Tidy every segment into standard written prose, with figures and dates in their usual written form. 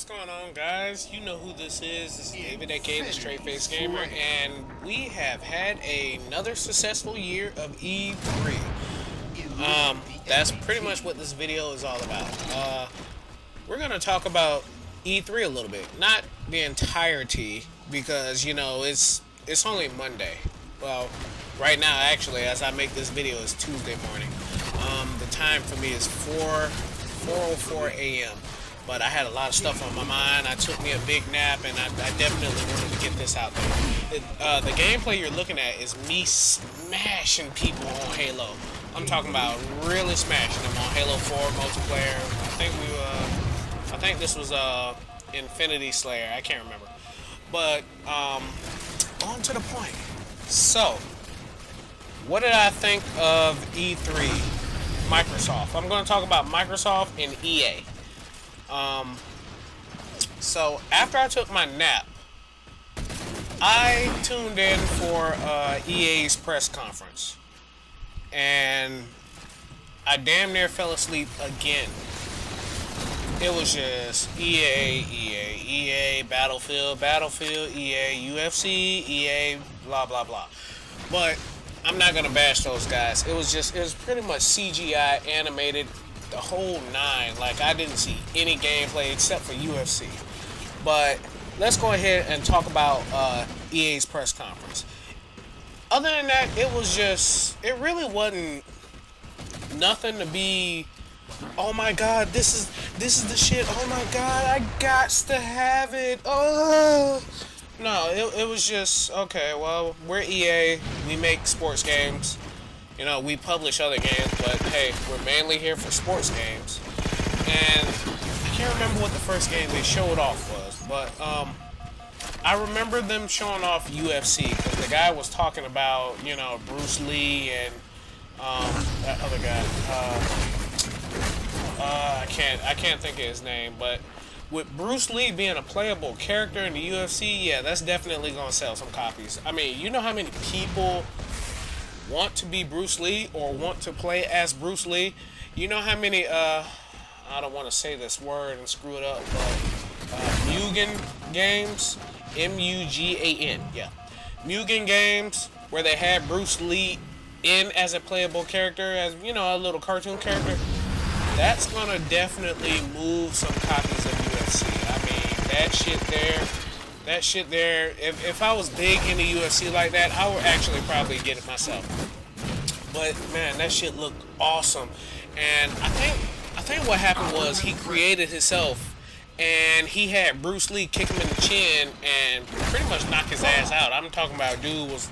What's going on, guys? You know who this is. This is David, aka the Straight Face Gamer, and we have had another successful year of E3. That's pretty much what this video is all about. We're gonna talk about E3 a little bit, not the entirety, because it's only Monday. Well, right now, actually, as I make this video, it's Tuesday morning. The time for me is 4:04 a.m. But I had a lot of stuff on my mind. I took me a big nap, and I definitely wanted to get this out there. The gameplay you're looking at is me smashing people on Halo. I'm talking about really smashing them on Halo 4 multiplayer. I think this was Infinity Slayer. I can't remember. But on to the point. So, what did I think of E3? Microsoft. I'm going to talk about Microsoft and EA. So after I took my nap, I tuned in for EA's press conference, and I damn near fell asleep again. It was just EA, Battlefield, EA, UFC, EA, blah blah blah. But I'm not gonna bash those guys. It was pretty much CGI animated. The whole nine. Like, I didn't see any gameplay except for UFC. But let's go ahead and talk about EA's press conference. Other than that, it really wasn't nothing to be, oh my god, this is the shit, oh my god, I gots to have it, oh. No, it was just, okay, well, we're EA, we make sports games. You know, we publish other games, but hey, we're mainly here for sports games. And I can't remember what the first game they showed off was, but I remember them showing off UFC, because the guy was talking about, Bruce Lee and that other guy. I can't think of his name, but with Bruce Lee being a playable character in the UFC, yeah, that's definitely gonna sell some copies. I mean, you know how many people want to be Bruce Lee or want to play as Bruce Lee? You know how many I don't want to say this word and screw it up, but Mugen games, Mugan, yeah, Mugen games where they had Bruce Lee in as a playable character, as a little cartoon character. That's gonna definitely move some copies of UFC. I mean, that shit there, if I was big into UFC like that, I would actually probably get it myself. But man, that shit looked awesome. And I think what happened was he created himself, and he had Bruce Lee kick him in the chin and pretty much knock his ass out. I'm talking about he was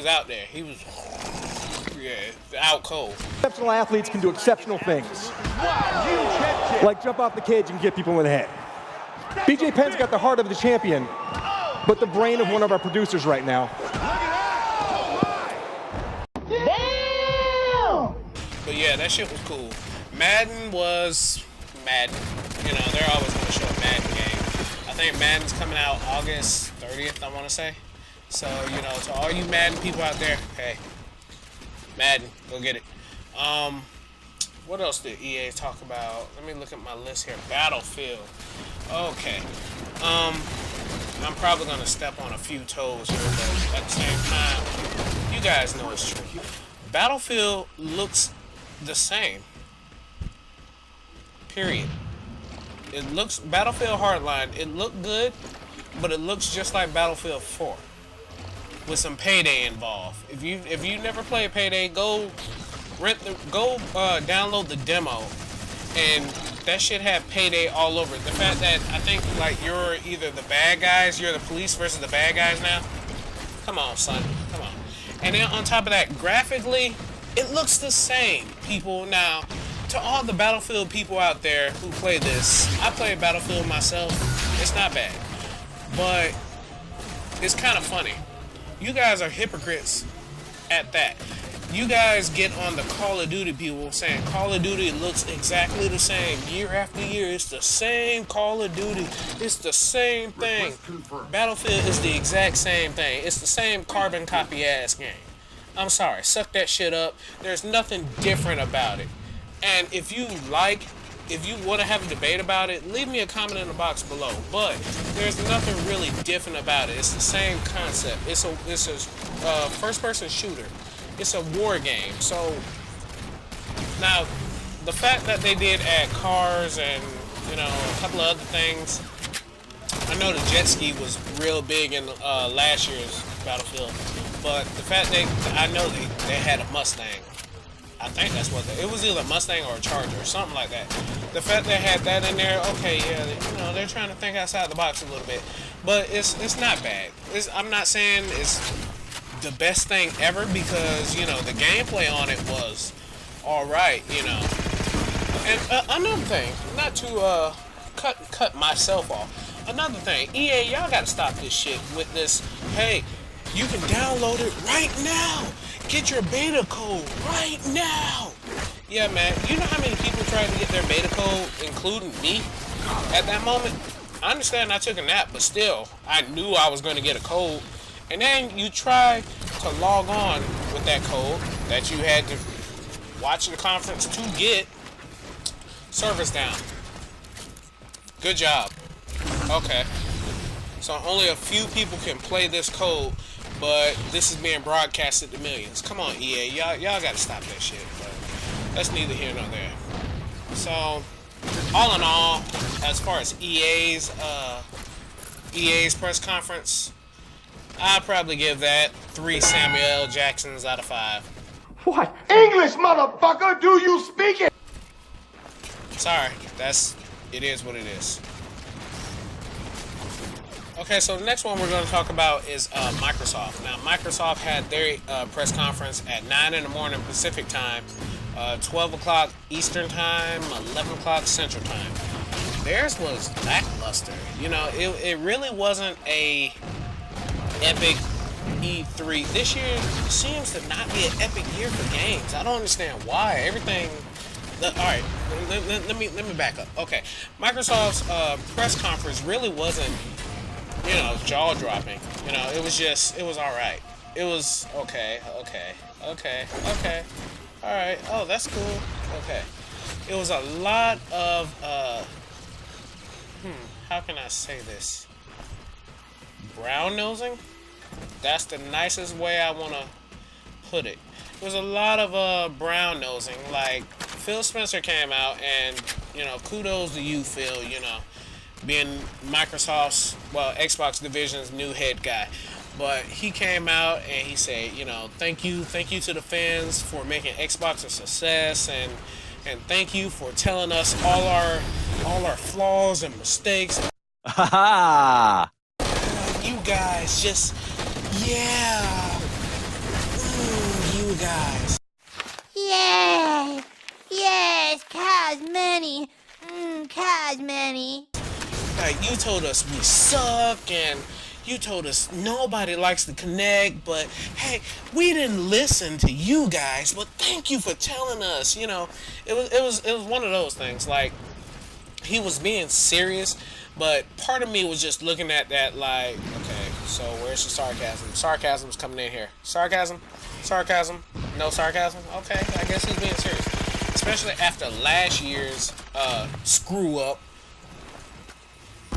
out there. He was out cold. Exceptional athletes can do exceptional things. Like jump off the cage and get people in the head. BJ Penn's got the heart of the champion, but the brain of one of our producers right now. Damn! But yeah, that shit was cool. Madden was Madden. They're always going to show a Madden game. I think Madden's coming out August 30th, I want to say. So, to all you Madden people out there, hey, Madden, go get it. What else did EA talk about? Let me look at my list here. Battlefield. Okay. I'm probably gonna step on a few toes here, but at the same time, you guys know it's true. Battlefield looks the same. Period. It looks Battlefield Hardline. It looked good, but it looks just like Battlefield 4 with some Payday involved. If you never played Payday, go download the demo, and that shit had Payday all over it. The fact that I think you're either the bad guys, you're the police versus the bad guys now. Come on, son, come on. And then on top of that, graphically, it looks the same, people. Now, to all the Battlefield people out there who play this, I play Battlefield myself. It's not bad, but it's kind of funny. You guys are hypocrites at that. You guys get on the Call of Duty people saying Call of Duty looks exactly the same year after year. It's the same Call of Duty. It's the same thing. Battlefield is the exact same thing. It's the same carbon copy ass game. I'm sorry. Suck that shit up. There's nothing different about it. And if you like if you want to have a debate about it, leave me a comment in the box below. But there's nothing really different about it. It's the same concept. It's a first-person shooter. It's a war game. So now, the fact that they did add cars and a couple of other things. I know the jet ski was real big in last year's Battlefield, but the fact that I know they had a Mustang. I think that's what it was, either a Mustang or a Charger or something like that. The fact they had that in there, okay, yeah, they're trying to think outside the box a little bit, but it's not bad. I'm not saying it's the best thing ever because the gameplay on it was all right, And another thing, not to cut myself off. Another thing, EA, y'all gotta stop this shit with this. Hey, you can download it right now. Get your beta code right now. Yeah, man. You know how many people tried to get their beta code, including me, at that moment? I understand I took a nap, but still, I knew I was going to get a code. And then you try to log on with that code that you had to watch the conference to get. Servers down. Good job. Okay. So only a few people can play this code, but this is being broadcasted to millions. Come on, EA. Y'all gotta stop that shit. But that's neither here nor there. So, all in all, as far as EA's press conference, I'd probably give that 3 Samuel L. Jacksons out of 5. What English, motherfucker, do you speak it? Sorry, it is what it is. Okay, so the next one we're going to talk about is Microsoft. Now, Microsoft had their press conference at 9 in the morning Pacific time, 12 o'clock Eastern time, 11 o'clock Central time. Theirs was lackluster. It really wasn't a epic E3. This year seems to not be an epic year for games. I don't understand why. Everything... Alright, let me back up. Okay, Microsoft's press conference really wasn't jaw-dropping. It was alright. It was okay. Alright, oh, that's cool. Okay. It was a lot of, how can I say this? Brown-nosing? That's the nicest way I want to put it. It was a lot of, brown-nosing. Like, Phil Spencer came out and, kudos to you, Phil, being Microsoft's, Xbox division's new head guy. But he came out and he said, thank you to the fans for making Xbox a success, and thank you for telling us all our flaws and mistakes. You guys just, yeah. You guys. Yay! Yes, cows money. Cows money. Like, you told us we suck, and you told us nobody likes to connect, but hey, we didn't listen to you guys, but thank you for telling us. It was one of those things. Like, he was being serious, but part of me was just looking at that like, okay, so where's the sarcasm? Sarcasm's coming in here. Sarcasm? No sarcasm? Okay, I guess he's being serious. Especially after last year's screw up.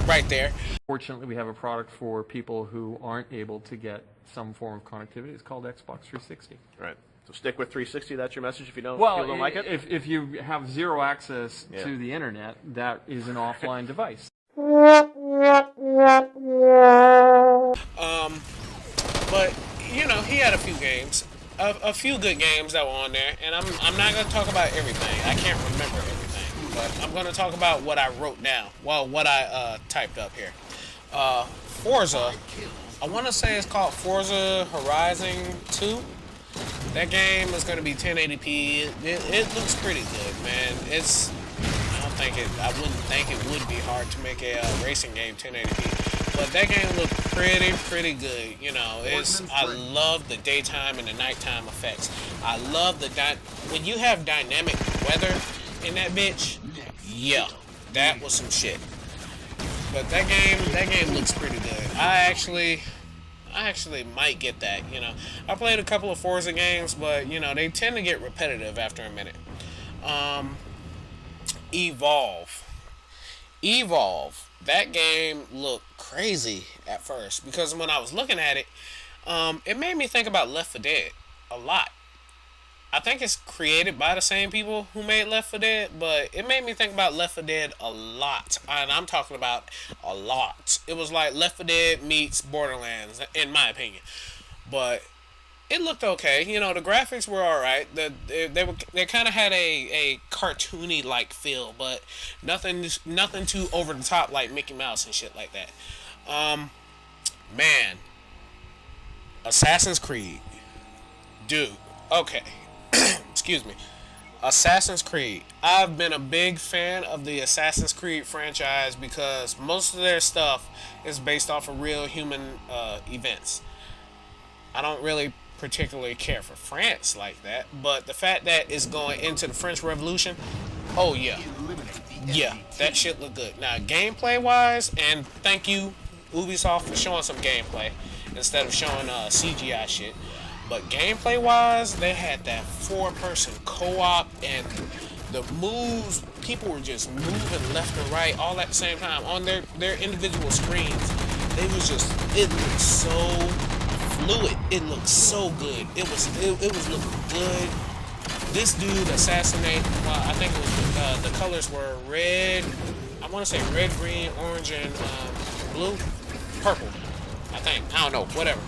Right there. Fortunately, we have a product for people who aren't able to get some form of connectivity. It's called Xbox 360. Right. So stick with 360. That's your message. If you don't, like it. If you have zero access to the internet, that is an offline device. But he had a few games, a few good games that were on there, and I'm not gonna talk about everything. I can't remember everything, but I'm gonna talk about what I wrote down. Well, what I typed up here. Forza. I want to say it's called Forza Horizon 2. That game is going to be 1080p. It looks pretty good, man. I wouldn't think it would be hard to make a racing game 1080p. But that game looked pretty good. I love the daytime and the nighttime effects. I love when you have dynamic weather in that bitch. Yeah, that was some shit. But that game looks pretty good. I actually might get that. I played a couple of Forza games, but they tend to get repetitive after a minute. Evolve. That game looked crazy at first because when I was looking at it, it made me think about Left 4 Dead a lot. I think it's created by the same people who made Left 4 Dead, but it made me think about Left 4 Dead a lot. And I'm talking about a lot. It was like Left 4 Dead meets Borderlands, in my opinion. But it looked okay. You know, the graphics were alright. They kind of had a cartoony like feel, but nothing too over the top like Mickey Mouse and shit like that. Man, Assassin's Creed, dude. Okay. Excuse me. Assassin's Creed. I've been a big fan of the Assassin's Creed franchise because most of their stuff is based off of real human events. I don't really particularly care for France like that, but the fact that it's going into the French Revolution, oh yeah. Yeah, that shit look good. Now, gameplay wise, and thank you Ubisoft for showing some gameplay instead of showing CGI shit. But gameplay wise, they had that 4-person co-op and the moves, people were just moving left and right all at the same time on their individual screens. It looked so fluid. It looked so good. It was looking good. This dude assassinated, well, I think it was the colors were red, I want to say red, green, orange, and blue, purple, I think. I don't know, whatever.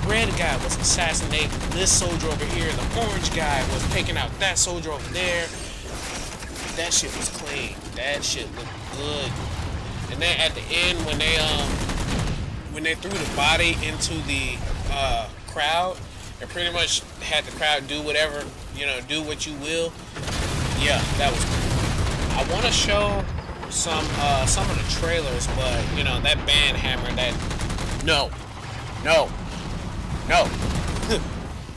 The red guy was assassinating this soldier over here. The orange guy was taking out that soldier over there. That shit was clean. That shit looked good. And then at the end, when they threw the body into the crowd, and pretty much had the crowd do whatever, you know, do what you will. Yeah, that was cool. I want to show some of the trailers, but you know that band hammer. That no.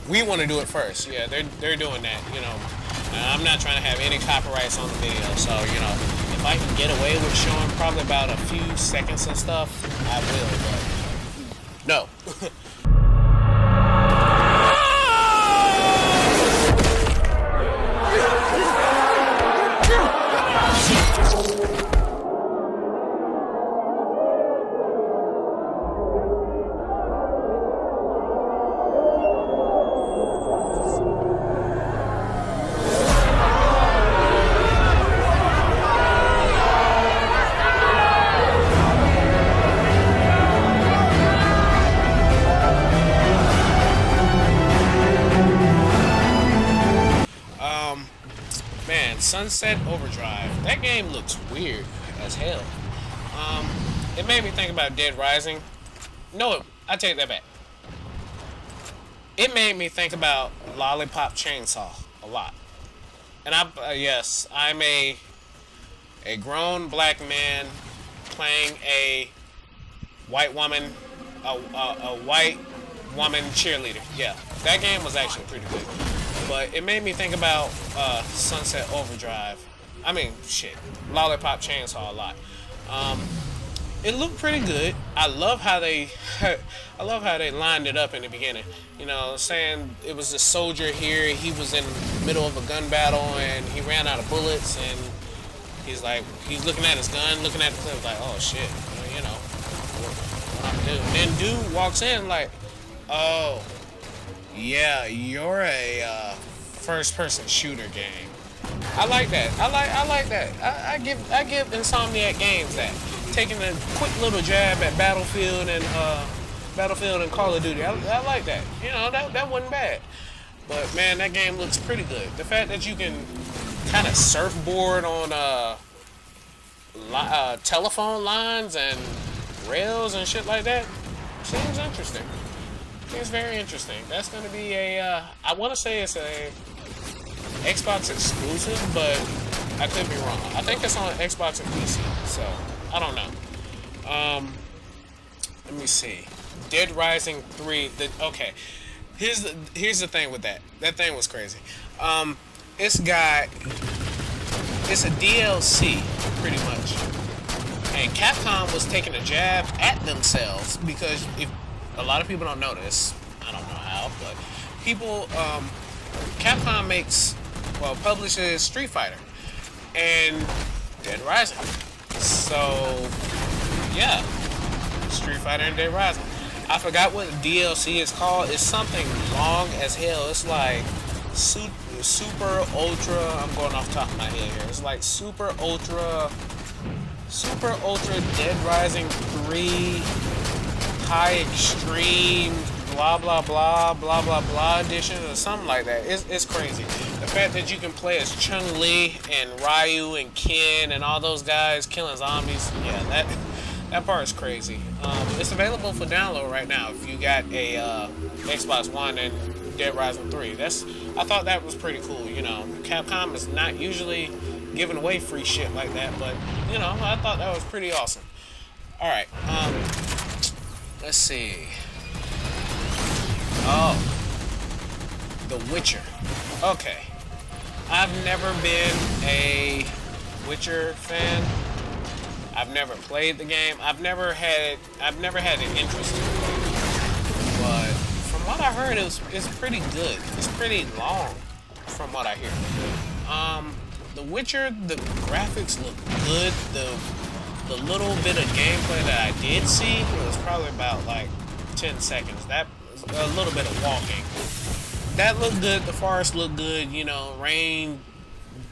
We want to do it first. Yeah, they're doing that. You know, I'm not trying to have any copyrights on the video, so you know, if I can get away with showing probably about a few seconds and stuff, I will. But no. Sunset Overdrive. That game looks weird as hell. It made me think about Dead Rising. No, I take that back. It made me think about Lollipop Chainsaw a lot. And yes, I'm a grown black man playing a white woman, a white woman cheerleader. Yeah, that game was actually pretty good. But it made me think about Sunset Overdrive. I mean, shit, Lollipop Chainsaw a lot. It looked pretty good. I love how they lined it up in the beginning. You know, saying it was a soldier here. He was in the middle of a gun battle and he ran out of bullets and he's looking at his gun, looking at the clip like, oh shit, you know, what I'm doing. And then dude walks in like, oh. Yeah, you're a first-person shooter game. I like that. I like that. I give Insomniac Games that. Taking a quick little jab at Battlefield and Call of Duty. I like that. You know, that wasn't bad. But man, that game looks pretty good. The fact that you can kind of surfboard on telephone lines and rails and shit like that seems interesting. It's very interesting. That's going to be I want to say it's a Xbox exclusive, but I could be wrong. I think it's on Xbox and PC, so I don't know. Let me see. Dead Rising 3. Okay, here's the thing with that. That thing was crazy. It's a DLC pretty much, and Capcom was taking a jab at themselves because if a lot of people don't know this. I don't know how, but people, Capcom publishes Street Fighter. and Dead Rising. So, yeah. Street Fighter and Dead Rising. I forgot what DLC is called. It's something long as hell. It's like super ultra. I'm going off the top of my head here. It's like super ultra Dead Rising 3 high extreme blah blah blah blah blah blah edition or something like that. It's crazy. The fact that you can play as Chun-Li and Ryu and Ken and all those guys killing zombies. Yeah, that part is crazy. It's available for download right now if you got a Xbox One and Dead Rising 3. I thought that was pretty cool. You know, Capcom is not usually giving away free shit like that, but you know, I thought that was pretty awesome. All right, let's see. Oh, The Witcher. Okay, I've never been a Witcher fan. I've never played the game. I've never had an interest in it. But from what I heard, it's pretty good. It's pretty long, from what I hear. The Witcher, the graphics look good. The little bit of gameplay that I did see was probably about like 10 seconds. That was a little bit of walking. That looked good. The forest looked good. You know, rain,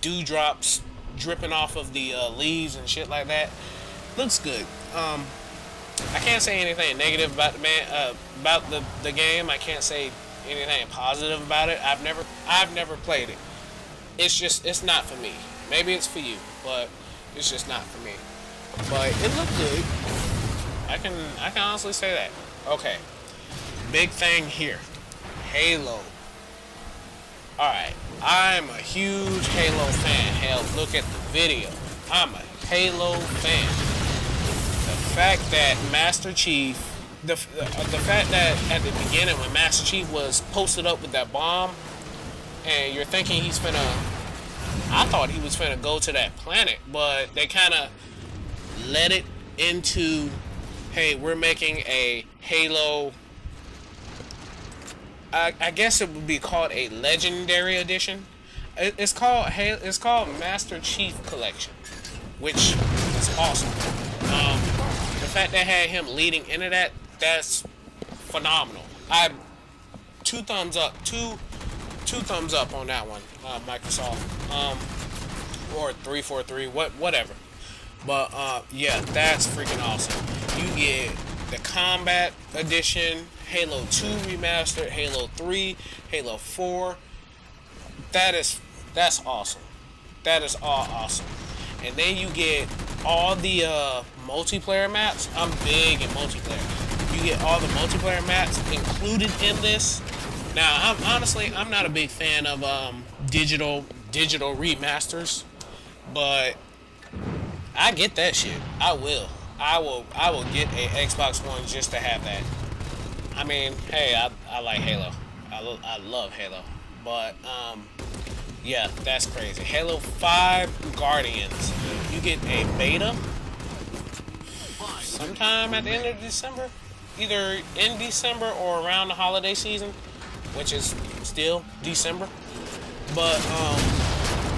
dewdrops dripping off of the leaves and shit like that. Looks good. I can't say anything negative about the game. I can't say anything positive about it. I've never played it. It's not for me. Maybe it's for you, but it's just not for me. But it looked good. I can honestly say that. Okay. Big thing here. Halo. Alright. I'm a huge Halo fan. Hell, look at the video. I'm a Halo fan. The fact that Master Chief, the fact that at the beginning when Master Chief was posted up with that bomb, and you're thinking he's finna, I thought he was finna go to that planet, but they kind of led it into, hey, we're making a Halo, I guess it would be called a Legendary Edition. It's called Master Chief Collection, which is awesome. The fact that had him leading into that's phenomenal. Two thumbs up on that one, Microsoft, or 343, whatever. But yeah, that's freaking awesome. You get the Combat Edition, Halo 2 Remastered, Halo 3, Halo 4. That's awesome. That is all awesome. And then you get all the multiplayer maps. I'm big in multiplayer. You get all the multiplayer maps included in this. Now, I'm not a big fan of digital remasters, but I get that shit. I will get a Xbox One just to have that. I mean, hey, I like Halo. I love Halo. But yeah, that's crazy. Halo 5 Guardians. You get a beta sometime at the end of December, either in December or around the holiday season, which is still December. But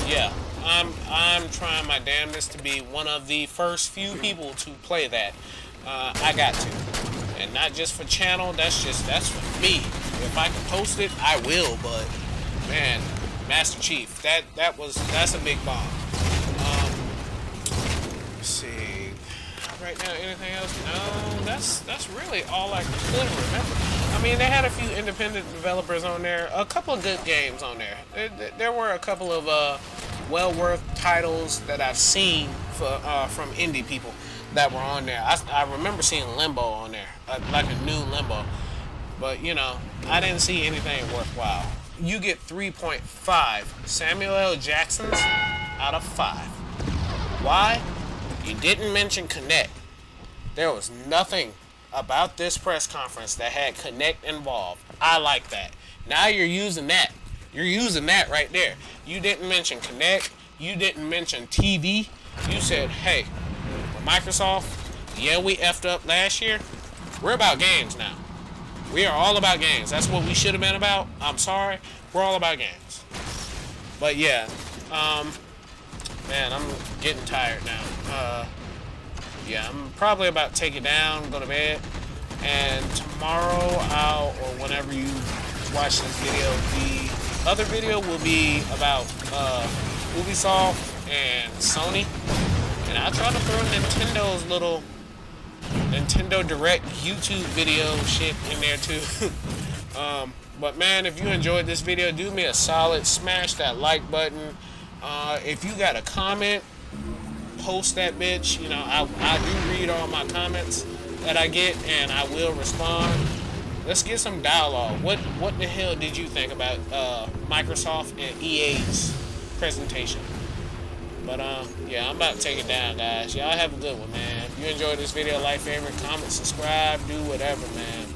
yeah, I'm trying my damnedest to be one of the first few people to play that. I got to, and not just for channel. That's for me. If I can post it, I will. But man, Master Chief, that's a big bomb. Let's see. Right now, anything else? No, that's really all I could remember. I mean, they had a few independent developers on there, a couple of good games on there. There were a couple of well-worth titles that I've seen from indie people that were on there. I remember seeing Limbo on there, like a new Limbo. But, you know, I didn't see anything worthwhile. You get 3.5 Samuel L. Jacksons out of 5. Why? You didn't mention Connect. There was nothing about this press conference that had Connect involved. I like that. Now you're using that. You're using that right there. You didn't mention Connect. You didn't mention TV. You said, hey, Microsoft, yeah, we effed up last year. We're about games now. We are all about games. That's what we should have been about. I'm sorry. We're all about games. But yeah, Man, I'm getting tired now. Yeah, I'm probably about to take it down, go to bed, and tomorrow or whenever you watch this video, the other video will be about Ubisoft and Sony, and I'll try to throw Nintendo's little Nintendo Direct YouTube video shit in there too. But man, if you enjoyed this video, do me a solid, smash that like button. If you got a comment, post that bitch. You know, I do read all my comments that I get, and I will respond. Let's get some dialogue. What the hell did you think about Microsoft and EA's presentation? But yeah, I'm about to take it down, guys. Y'all have a good one, man. If you enjoyed this video, like, favorite, comment, subscribe, do whatever, man.